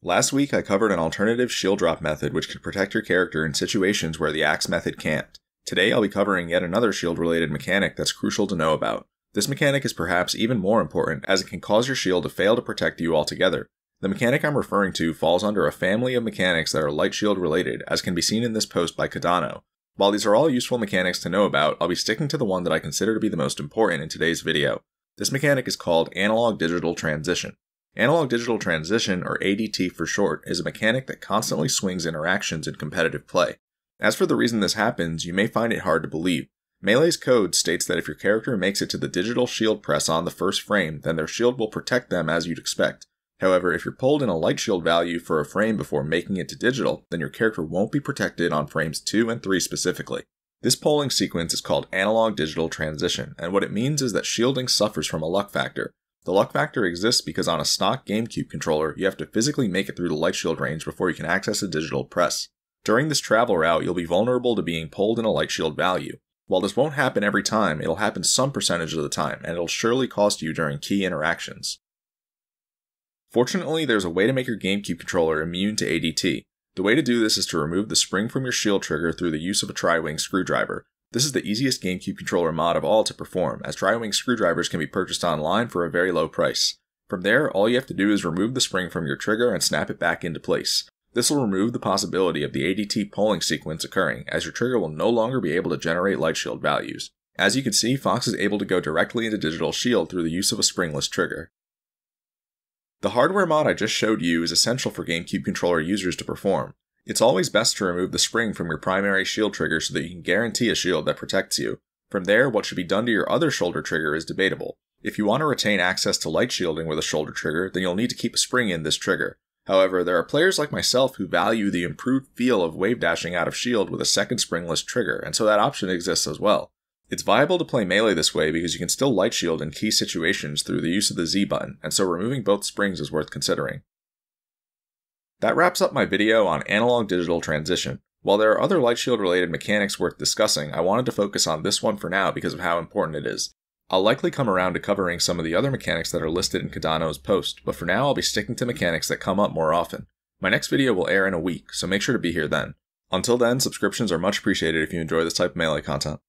Last week I covered an alternative shield drop method which can protect your character in situations where the axe method can't. Today I'll be covering yet another shield related mechanic that's crucial to know about. This mechanic is perhaps even more important as it can cause your shield to fail to protect you altogether. The mechanic I'm referring to falls under a family of mechanics that are light shield related, as can be seen in this post by Cardano. While these are all useful mechanics to know about, I'll be sticking to the one that I consider to be the most important in today's video. This mechanic is called Analog Digital Transition. Analog Digital Transition, or ADT for short, is a mechanic that constantly swings interactions in competitive play. As for the reason this happens, you may find it hard to believe. Melee's code states that if your character makes it to the digital shield press on the first frame, then their shield will protect them as you'd expect. However, if you're pulled in a light shield value for a frame before making it to digital, then your character won't be protected on frames 2 and 3 specifically. This polling sequence is called Analog Digital Transition, and what it means is that shielding suffers from a luck factor. The luck factor exists because on a stock Gamecube controller, you have to physically make it through the light shield range before you can access a digital press. During this travel route, you'll be vulnerable to being pulled in a light shield value. While this won't happen every time, it'll happen some percentage of the time, and it'll surely cost you during key interactions. Fortunately, there's a way to make your Gamecube controller immune to ADT. The way to do this is to remove the spring from your shield trigger through the use of a tri-wing screwdriver. This is the easiest Gamecube controller mod of all to perform, as tri-wing screwdrivers can be purchased online for a very low price. From there, all you have to do is remove the spring from your trigger and snap it back into place. This will remove the possibility of the ADT polling sequence occurring, as your trigger will no longer be able to generate light shield values. As you can see, Fox is able to go directly into digital shield through the use of a springless trigger. The hardware mod I just showed you is essential for Gamecube controller users to perform. It's always best to remove the spring from your primary shield trigger so that you can guarantee a shield that protects you. From there, what should be done to your other shoulder trigger is debatable. If you want to retain access to light shielding with a shoulder trigger, then you'll need to keep a spring in this trigger. However, there are players like myself who value the improved feel of wave dashing out of shield with a second springless trigger, and so that option exists as well. It's viable to play Melee this way because you can still light shield in key situations through the use of the Z button, and so removing both springs is worth considering. That wraps up my video on Analog Digital Transition. While there are other light shield related mechanics worth discussing, I wanted to focus on this one for now because of how important it is. I'll likely come around to covering some of the other mechanics that are listed in Cardano's post, but for now I'll be sticking to mechanics that come up more often. My next video will air in a week, so make sure to be here then. Until then, subscriptions are much appreciated if you enjoy this type of Melee content.